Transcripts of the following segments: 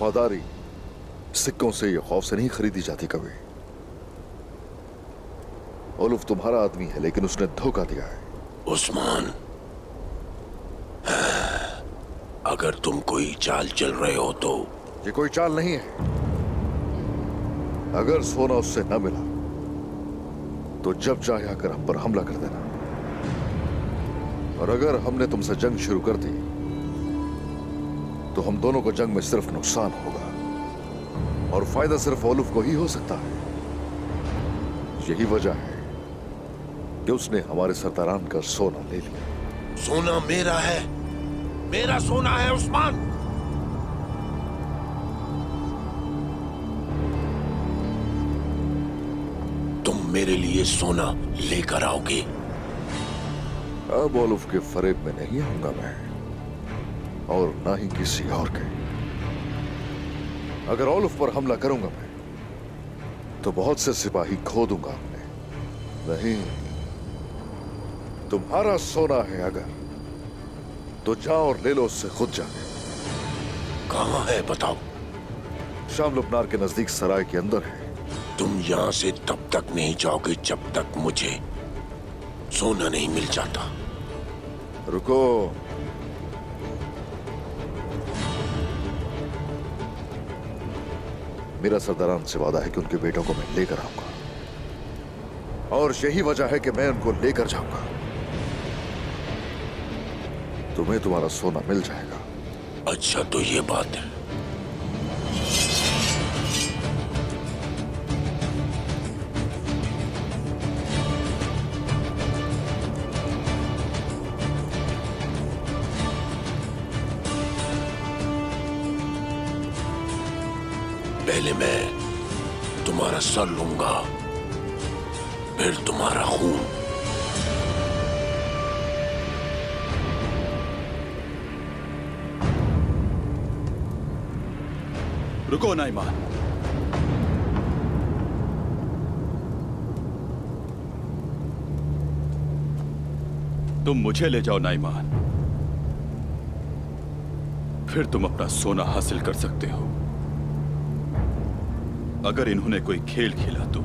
वफादारी सिक्कों से या खौफ से नहीं खरीदी जाती कभी। ओलुफ तुम्हारा आदमी है, लेकिन उसने धोखा दिया है। उस्मान, अगर तुम कोई चाल चल रहे हो तो ये कोई चाल नहीं है। अगर सोना उससे न मिला तो जब चाहे आकर हम पर हमला कर देना, और अगर हमने तुमसे जंग शुरू कर दी तो हम दोनों को जंग में सिर्फ नुकसान होगा, और फायदा सिर्फ ओलुफ को ही हो सकता है। यही वजह है कि उसने हमारे सरदारान का सोना ले लिया। सोना मेरा है, मेरा सोना है उस्मान। तुम मेरे लिए सोना लेकर आओगे? अब ओलुफ के फरेब में नहीं आऊंगा मैं, और ना ही किसी और के। अगर ओलुफ पर हमला करूंगा मैं तो बहुत से सिपाही खो दूंगा अपने। नहीं, तुम्हारा सोना है अगर, तो जाओ और ले लो उससे खुद जाके। कहां है बताओ? शाम लुबनार के नजदीक सराय के अंदर है। तुम यहां से तब तक नहीं जाओगे जब तक मुझे सोना नहीं मिल जाता। रुको, मेरा सरदारान से वादा है कि उनके बेटों को मैं लेकर आऊंगा, और यही वजह है कि मैं उनको लेकर जाऊंगा। तुम्हें तुम्हारा सोना मिल जाएगा। अच्छा, तो ये बात है। पहले मैं तुम्हारा सर लूंगा, फिर तुम्हारा खून। रुको नाइमान, तुम मुझे ले जाओ नाइमान, फिर तुम अपना सोना हासिल कर सकते हो। अगर इन्होंने कोई खेल खेला तो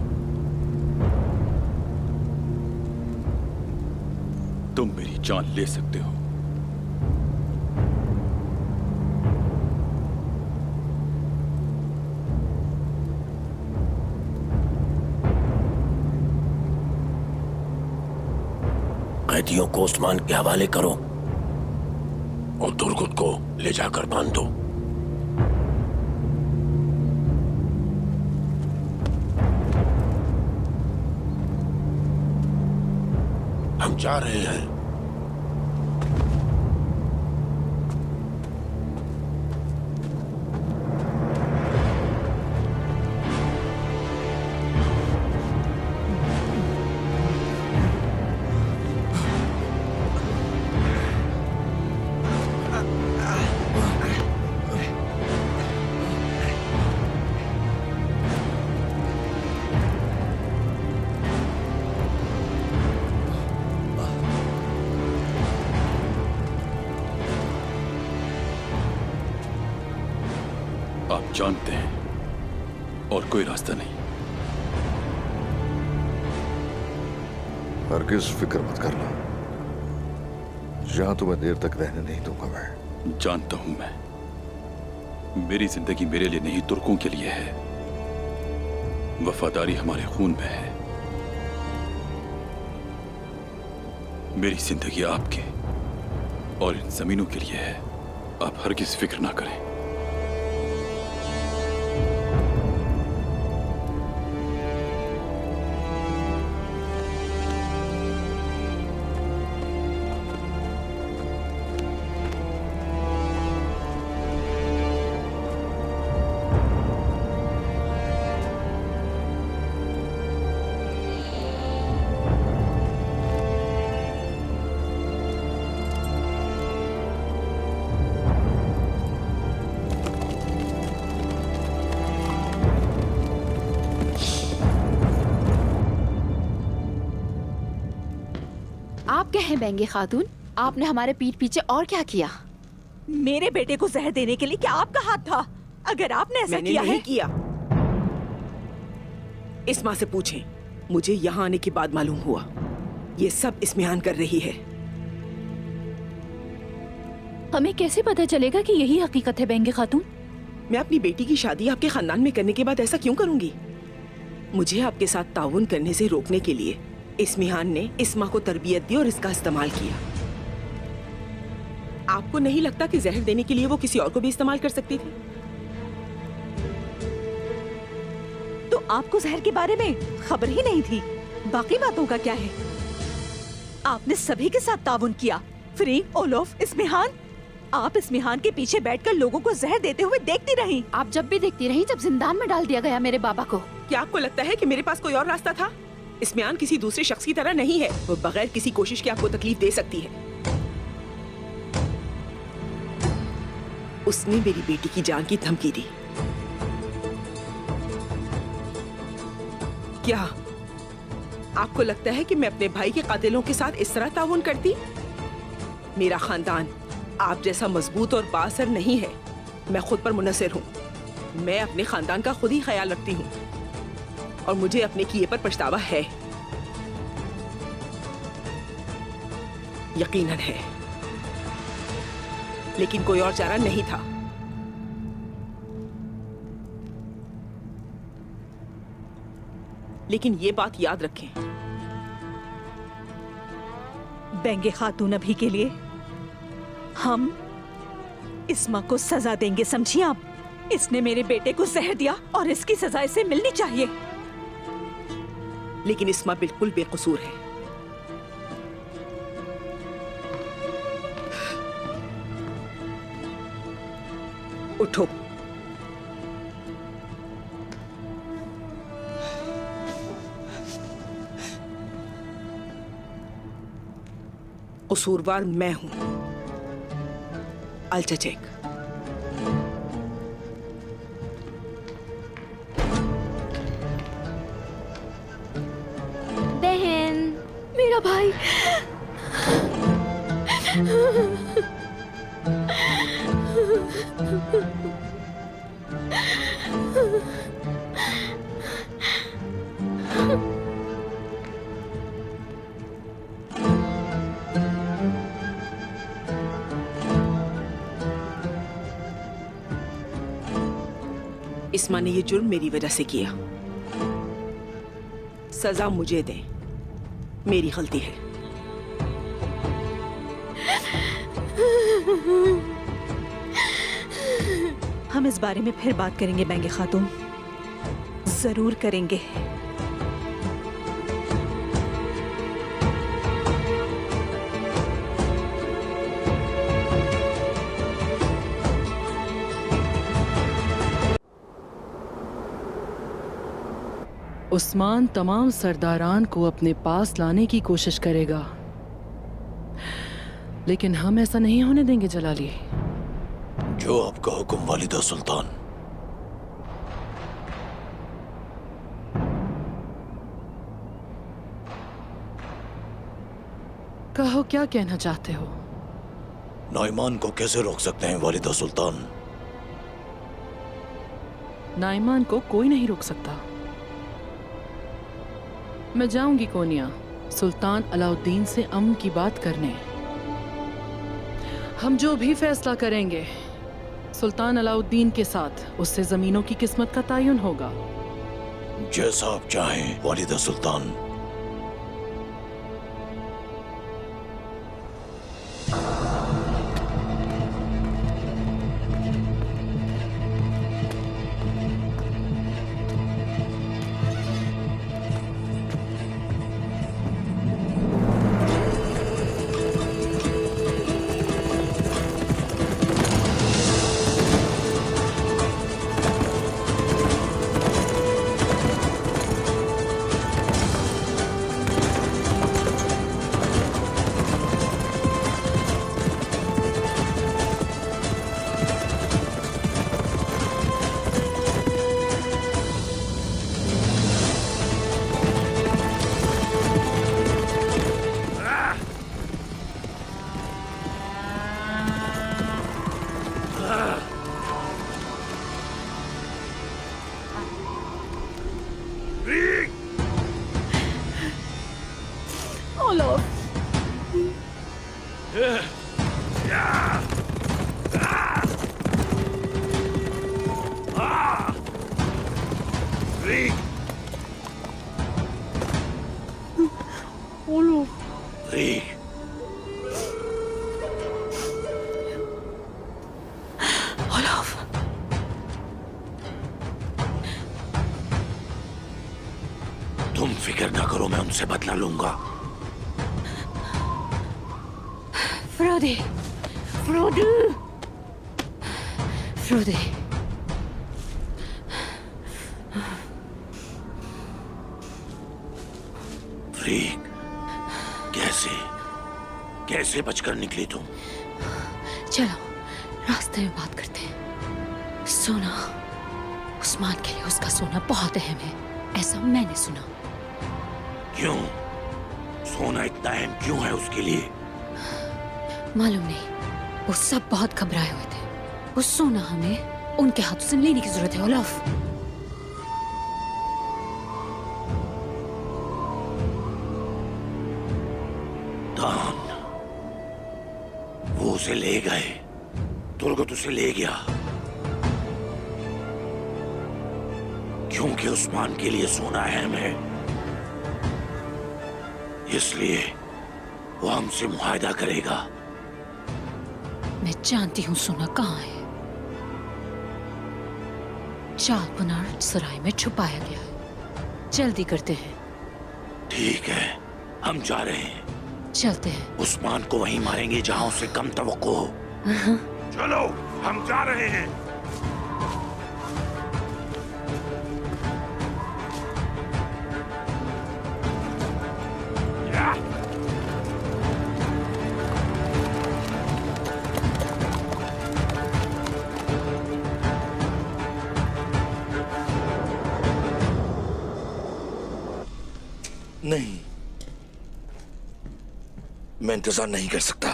तुम मेरी जान ले सकते हो। कैदियों को उस्मान के हवाले करो और दुर्गुत को ले जाकर बांध दो। हम जा रहे हैं। आप जानते हैं और कोई रास्ता नहीं। हरगिज़ फिक्र मत करना, यहां तुम्हें देर तक रहने नहीं दूंगा मैं। जानता हूं मैं, मेरी जिंदगी मेरे लिए नहीं तुर्कों के लिए है। वफादारी हमारे खून में है। मेरी जिंदगी आपके और इन जमीनों के लिए है। आप हरगिज़ फिक्र ना करें। आप क्या हैं बेंगे खातून? आपने हमारे पीठ पीछे और क्या किया? मेरे बेटे को जहर देने के लिए क्या आपका हाथ था? अगर आपने ऐसा मैंने किया नहीं है किया। इस माँ से पूछें, मुझे यहाँ आने के बाद मालूम हुआ ये सब इस्मिहान कर रही है। हमें कैसे पता चलेगा कि यही हकीकत है बेंगे खातून? मैं अपनी बेटी की शादी आपके खानदान में करने के बाद ऐसा क्यों करूंगी? मुझे आपके साथ ताउन करने से रोकने के लिए इस्मिहान ने इस्मा को तरबियत दी और इसका इस्तेमाल किया। आपको नहीं लगता कि जहर देने के लिए वो किसी और को भी इस्तेमाल कर सकती थी? तो आपको जहर के बारे में खबर ही नहीं थी। बाकी बातों का क्या है? आपने सभी के साथ ताउन किया, फ्रीक, ओलोफ, इस्मिहान। आप इस्मिहान के पीछे बैठकर लोगों को जहर देते हुए देखती रही। आप जब भी देखती रही जब जिंदान में डाल दिया गया मेरे बाबा को। क्या आपको लगता है कि मेरे पास कोई और रास्ता था? इस्मिहान किसी दूसरे शख्स की तरह नहीं है, वो बगैर किसी कोशिश के आपको तकलीफ दे सकती है। उसने मेरी बेटी की जान की धमकी दी। क्या आपको लगता है कि मैं अपने भाई के कातिलों के साथ इस तरह ताउन करती? मेरा खानदान आप जैसा मजबूत और बाअसर नहीं है। मैं खुद पर मुनसर हूँ। मैं अपने खानदान का खुद ही ख्याल रखती हूँ और मुझे अपने किए पर पछतावा है, यकीनन है, लेकिन कोई और चारा नहीं था। लेकिन ये बात याद रखें, बेंगे खातून, अभी के लिए हम इस्मा को सजा देंगे, समझिए आप। इसने मेरे बेटे को जहर दिया और इसकी सजा इसे मिलनी चाहिए। लेकिन इस्मा बिल्कुल बेकसूर है। उठो। कसूरवार मैं हूं, अल्चचेक। बहन, मेरा भाई। इस्मा ने ये जुर्म मेरी वजह से किया। सजा मुझे दें, मेरी गलती है। हम इस बारे में फिर बात करेंगे बेंगे खातून, जरूर करेंगे। उस्मान तमाम सरदारान को अपने पास लाने की कोशिश करेगा, लेकिन हम ऐसा नहीं होने देंगे जलाली। जो आपका हुक्म वालिदा सुल्तान। कहो, क्या कहना चाहते हो? नाइमान को कैसे रोक सकते हैं वालिदा सुल्तान? नाइमान को कोई नहीं रोक सकता। मैं जाऊंगी कोनिया सुल्तान अलाउद्दीन से अमन की बात करने। हम जो भी फैसला करेंगे सुल्तान अलाउद्दीन के साथ उससे जमीनों की किस्मत का तयन होगा। जैसा आप चाहें वालिदा सुल्तान। ओलोफ, तुम फिक्र ना करो, मैं उनसे बदला लूंगा। फ्रोदे, फ्रोदे, फ्रोदे। फ्रीक, कैसे बचकर निकली तुम? चलो रास्ते में बात करते हैं। सोना, उस्मान के लिए उसका सोना बहुत अहम है, ऐसा मैंने सुना। क्यों? सोना इतना अहम क्यों है उसके लिए? मालूम नहीं, वो सब बहुत घबराए हुए थे। वो सोना हमें उनके हाथों से लेने की जरूरत है ओलोफ। दान, वो उसे ले गए, तुर्गत उसे ले गया क्योंकि उस्मान के लिए सोना अहम है, इसलिए वो हमसे मुआहदा करेगा। मैं जानती हूँ सोना कहाँ है। चाल पुनार सराय में छुपाया गया है। जल्दी करते हैं। ठीक है, हम जा रहे हैं। चलते हैं। उस्मान को वहीं मारेंगे जहां उसे कम तवक्को हो। चलो, हम जा रहे हैं। नहीं, मैं इंतजार नहीं कर सकता।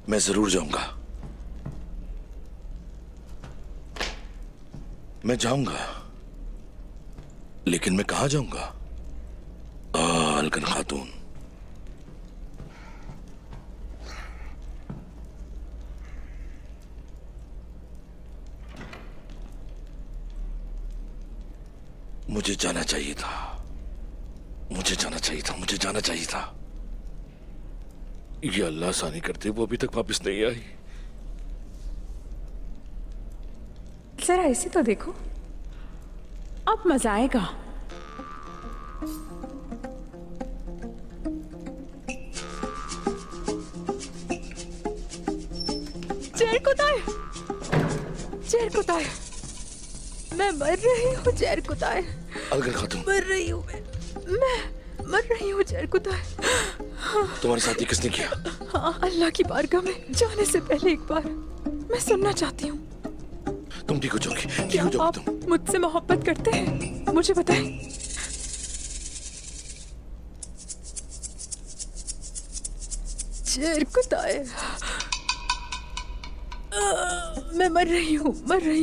मैं जरूर जाऊंगा। मैं जाऊंगा, लेकिन मैं कहां जाऊंगा? अलकन खातून, मुझे जाना चाहिए था, मुझे जाना चाहिए था, मुझे जाना चाहिए था। ये अल्लाह आसानी करते वो अभी तक वापस नहीं आई। जरा ऐसे तो देखो, अब मजा आएगा। चेर कुताय, मैं मर रही हूँ चेर कुताय, अलगन खातून, मर रही हूँ मैं मर रही हूँ चेर कुताय। तुम्हारे साथ ये किसने किया? हाँ, अल्लाह की बारगाह में जाने से पहले एक बार मैं सुनना चाहती हूँ। तुम ठीक हो जाओगी, ठीक क्या हो जाओगी आप तुम। मुझसे मोहब्बत करते हैं? मुझे बताएं। चेर कुताय, मैं मर रही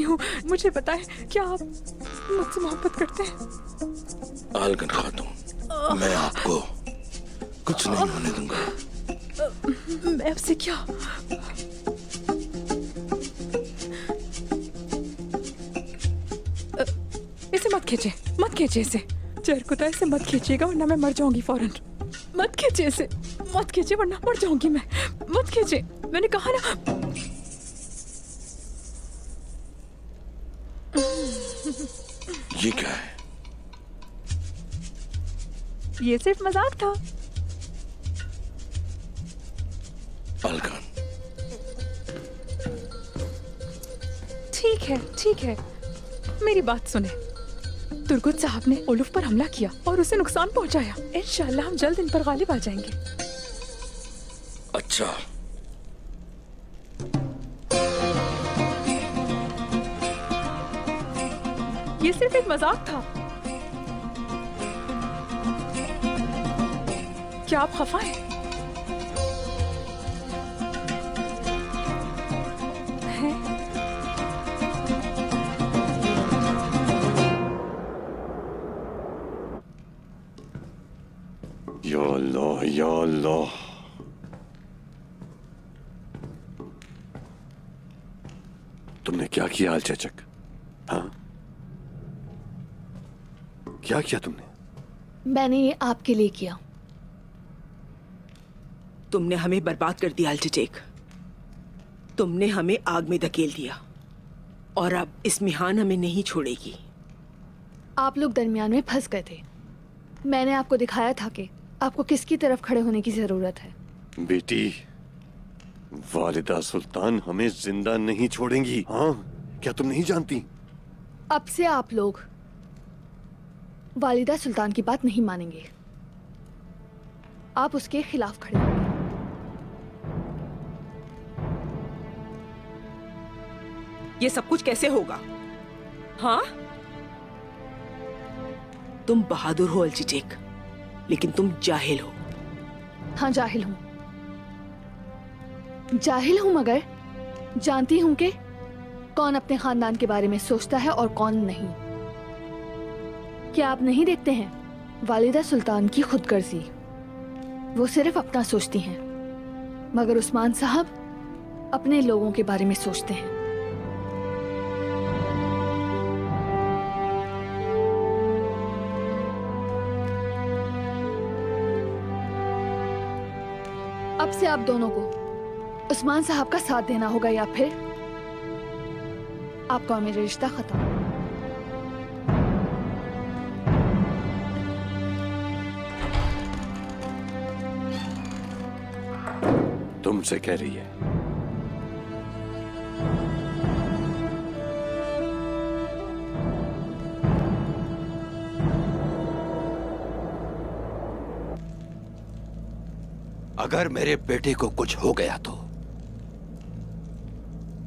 हूँ, मुझे बताएं, क्या आप मुझसे मोहब्बत करते हैं? अलगन खातून, मैं आपको कुछ नहीं होने दूंगा। मैं आपसे क्या? इसे मत खींचे इसे। चेर कुताय, इसे मत खींचिएगा वरना मैं मर जाऊंगी फौरन। मत खींचे इसे, मत खींचे वरना मर जाऊंगी मैं। मत खींचे, मैंने कहा ना। ये क्या है? ये सिर्फ मजाक था। अलगन, ठीक है, मेरी बात सुने। तुर्गुत साहब ने ओलुफ पर हमला किया और उसे नुकसान पहुंचाया। इंशाल्लाह हम जल्द इन पर गालिब आ जाएंगे। अच्छा, ये सिर्फ एक मजाक था। क्या आप खफा हैं? या अल्लाह, या अल्लाह। तुमने क्या किया अलचेचक? हाँ, क्या किया तुमने? मैंने ये आपके लिए किया। तुमने हमें बर्बाद कर दिया अल्चेचक। तुमने हमें आग में धकेल दिया और अब इस्मिहान हमें नहीं छोड़ेगी। आप लोग दरमियान में फंस गए थे। मैंने आपको दिखाया था कि आपको किसकी तरफ खड़े होने की जरूरत है। बेटी, वालिदा सुल्तान हमें जिंदा नहीं छोड़ेंगी। हाँ, क्या तुम नहीं जानती? अब से आप लोग वालिदा सुल्तान की बात नहीं मानेंगे। आप उसके खिलाफ खड़े होंगे। ये सब कुछ कैसे होगा? हाँ, तुम बहादुर हो अल्चेचक, लेकिन तुम जाहिल हो। हाँ, जाहिल हूं। जाहिल हूं, मगर जानती हूं कि कौन अपने खानदान के बारे में सोचता है और कौन नहीं। क्या आप नहीं देखते हैं वालिदा सुल्तान की खुदगर्जी? वो सिर्फ अपना सोचती हैं, मगर उस्मान साहब अपने लोगों के बारे में सोचते हैं। अब से आप दोनों को उस्मान साहब का साथ देना होगा या फिर आपका और मेरा रिश्ता खत्म। तुमसे कह रही है। अगर मेरे बेटे को कुछ हो गया तो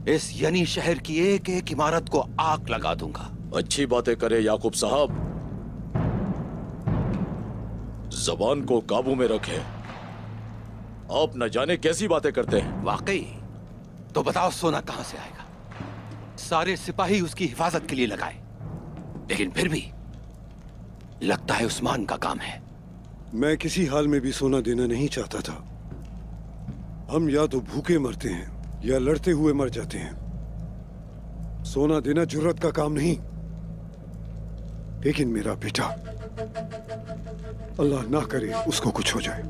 इस यनी शहर की एक एक इमारत को आग लगा दूंगा। अच्छी बातें करे याकूब साहब, जबान को काबू में रखें। आप न जाने कैसी बातें करते हैं। वाकई? तो बताओ सोना कहां से आएगा? सारे सिपाही उसकी हिफाजत के लिए लगाए, लेकिन फिर भी लगता है उस्मान का काम है। मैं किसी हाल में भी सोना देना नहीं चाहता था। हम या तो भूखे मरते हैं या लड़ते हुए मर जाते हैं। सोना देना जुर्रत का काम नहीं। लेकिन मेरा बेटा, अल्लाह ना करे उसको कुछ हो जाए।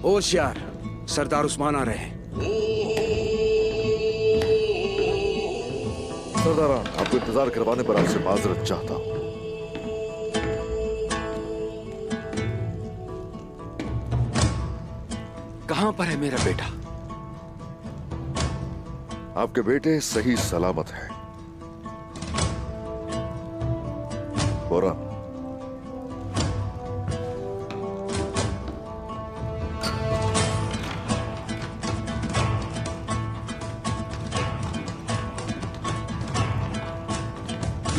होशियार, सरदार उस्मान आ रहे हैं। सरदारान, आपको इंतजार करवाने पर आपसे माजरत चाहता हूं। कहां पर है मेरा बेटा? आपके बेटे सही सलामत है। बोरान,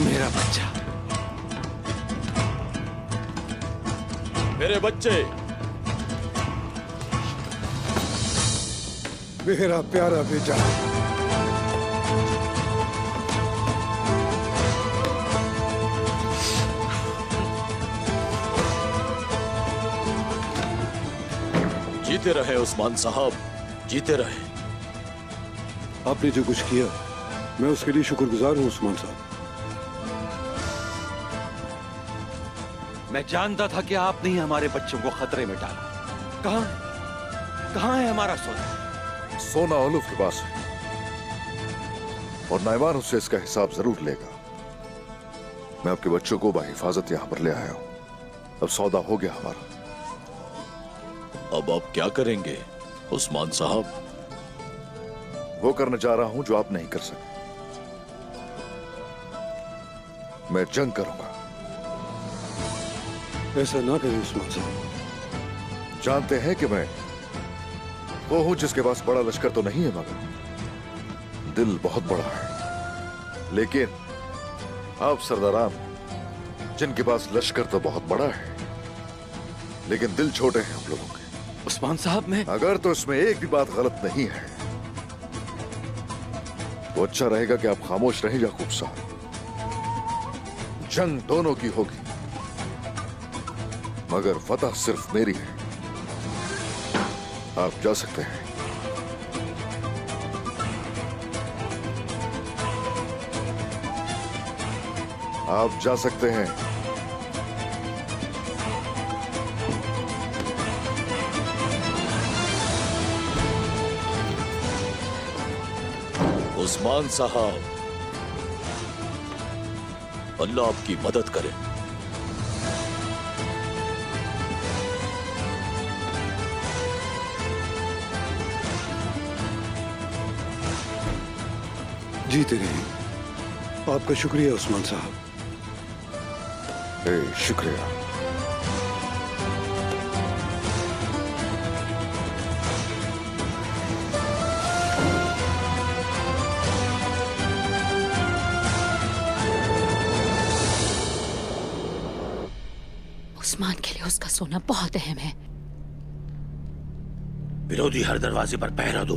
मेरा बच्चा, मेरे बच्चे, मेरा प्यारा बेटा। जीते रहे उस्मान साहब, जीते रहे। आपने जो कुछ किया, मैं उसके लिए शुक्रगुजार हूं उस्मान साहब। मैं जानता था कि आपने ही हमारे बच्चों को खतरे में डाला। कहां है हमारा सोना? सोना ओलुफ के पास है और नाइमान उससे इसका हिसाब जरूर लेगा। मैं आपके बच्चों को बाहिफाजत यहां पर ले आया हूं। अब सौदा हो गया हमारा। अब आप क्या करेंगे उस्मान साहब? वो करने जा रहा हूं जो आप नहीं कर सके। मैं जंग करूंगा। ऐसा ना करें उस्मान साहब। जानते हैं कि मैं वो हूं जिसके पास बड़ा लश्कर तो नहीं है, मगर दिल बहुत बड़ा है। लेकिन आप सरदारान, जिनके पास लश्कर तो बहुत बड़ा है, लेकिन दिल छोटे हैं हम लोगों के। उस्मान साहब, मैं अगर तो इसमें एक भी बात गलत नहीं है तो अच्छा रहेगा कि आप खामोश रहें याकूब साहब। जंग दोनों की होगी, मगर फतह सिर्फ मेरी है। आप जा सकते हैं। आप जा सकते हैं। उस्मान साहब, अल्लाह आपकी मदद करे। जीते रहिए। आपका शुक्रिया उस्मान साहब। शुक्रिया। उस्मान के लिए उसका सोना बहुत अहम है। विरोधी हर दरवाजे पर पहरा दो,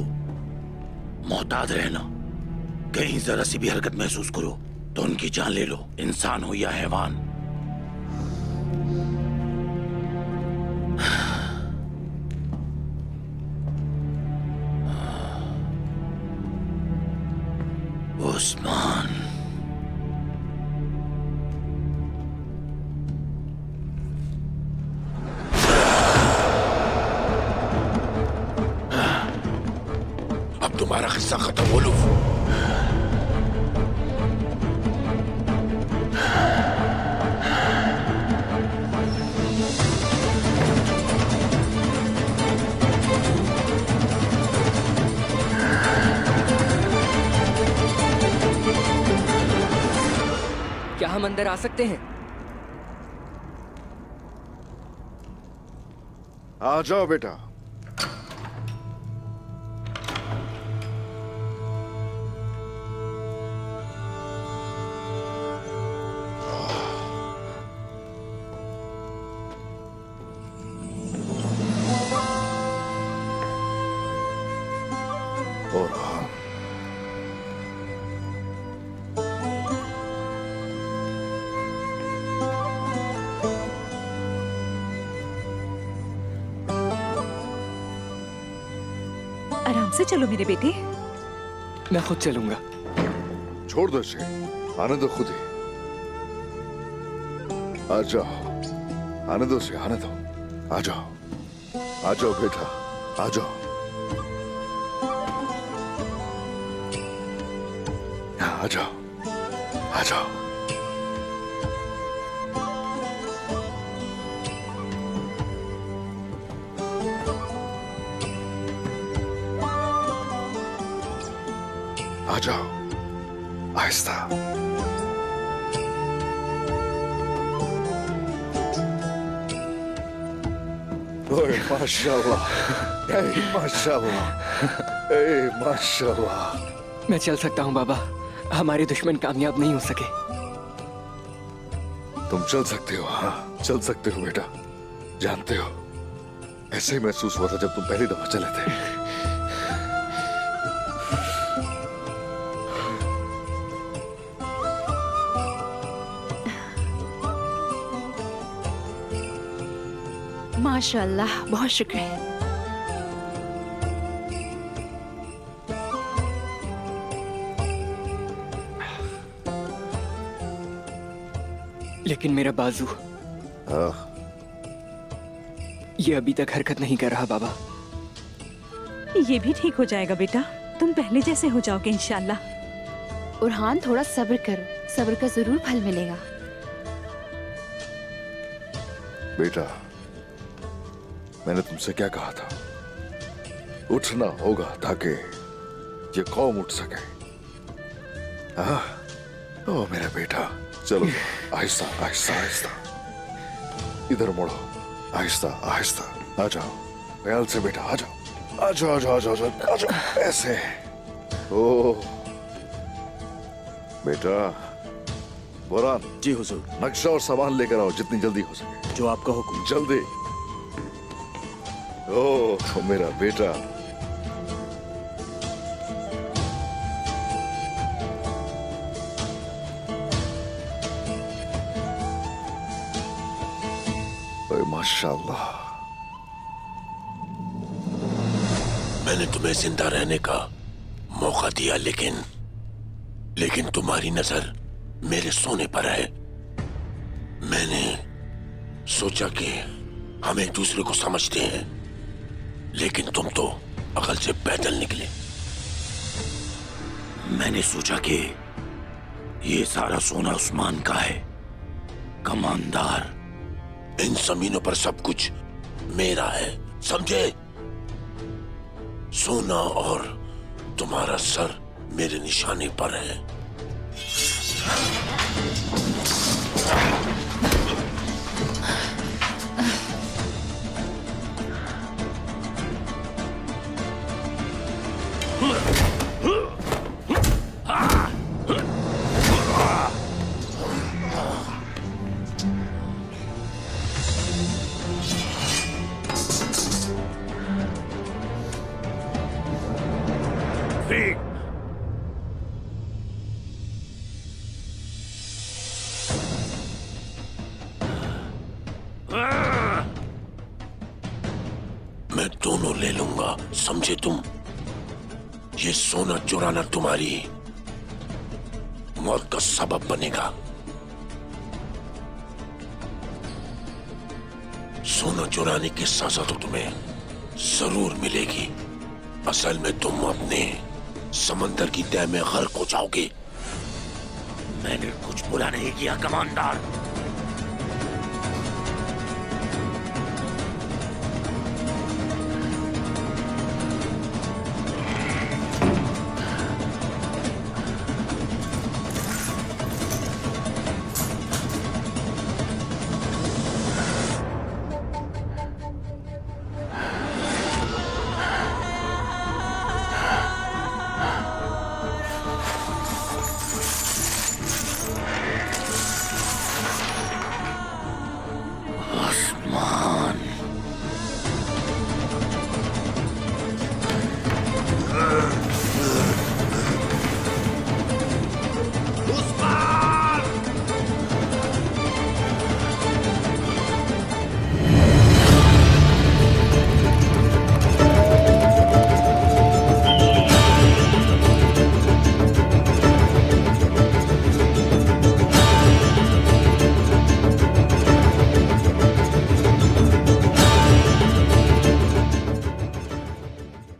मोहतात रहना। कहीं जरा सी भी हरकत महसूस करो तो उनकी जान ले लो, इंसान हो या हैवान। उस्मान, अब तुम्हारा किस्सा खत्म हो लो। क्या हम अंदर आ सकते हैं? आ जाओ बेटा। और हाँ, आराम से चलो मेरे बेटे। मैं खुद चलूंगा। छोड़ दो इसे, आने दो खुद ही। आ जाओ, आने दो इसे, आने दो। आ जाओ, आ जाओ बेटा, आ जाओ। आ जाओ, आ जाओ। आ जाओ, आहिस्ता। ओए माशाल्लाह, माशाल्लाह, माशाल्लाह। मैं चल सकता हूँ बाबा। हमारे दुश्मन कामयाब नहीं हो सके। तुम चल सकते हो, हाँ चल सकते हो बेटा। जानते हो, ऐसे ही महसूस हुआ था जब तुम पहली दफा चले थे। माशाल्लाह, बहुत शुक्रिया। लेकिन मेरा बाजू, ये अभी तक हरकत नहीं कर रहा बाबा। ये भी ठीक हो जाएगा बेटा। तुम पहले जैसे हो जाओगे इंशाल्लाह। उरहान, थोड़ा सब्र करो, सब्र का जरूर फल मिलेगा। बेटा, मैंने तुमसे क्या कहा था? उठना होगा ताकि ये कौम उठ सके। हाँ? ओ मेरा बेटा, चलो आहिस्ता आहिस्ता आहिस्ता। इधर मुड़ो, आहिस्ता आहिस्ता। आ जाओ, ख्याल से बेटा, आ जाओ, आ जाओ, आ जाओ, आ जाओ, आ जाओ, ऐसे। ओ बेटा, बुरहान। जी हुजूर। नक्शा और सामान लेकर आओ जितनी जल्दी हो सके। जो आपका हुक्म। जल्दी। ओ मेरा बेटा। माशाल्लाह। मैंने तुम्हें जिंदा रहने का मौका दिया, लेकिन तुम्हारी नजर मेरे सोने पर है। मैंने सोचा कि हम एक दूसरे को समझते हैं, लेकिन तुम तो अकल से पैदल निकले। मैंने सोचा कि ये सारा सोना उस्मान का है। कमांडर, इन जमीनों पर सब कुछ मेरा है, समझे? सोना और तुम्हारा सर मेरे निशाने पर है। मैं दोनों ले लूंगा, समझे तुम? ये सोना चुराना तुम्हारी मौत का सबब बनेगा। सोना चुराने की सजा तो तुम्हें जरूर मिलेगी। असल में तुम अपने समंदर की तह में गर्क हो जाओगे। मैंने कुछ बुरा नहीं किया कमांडर।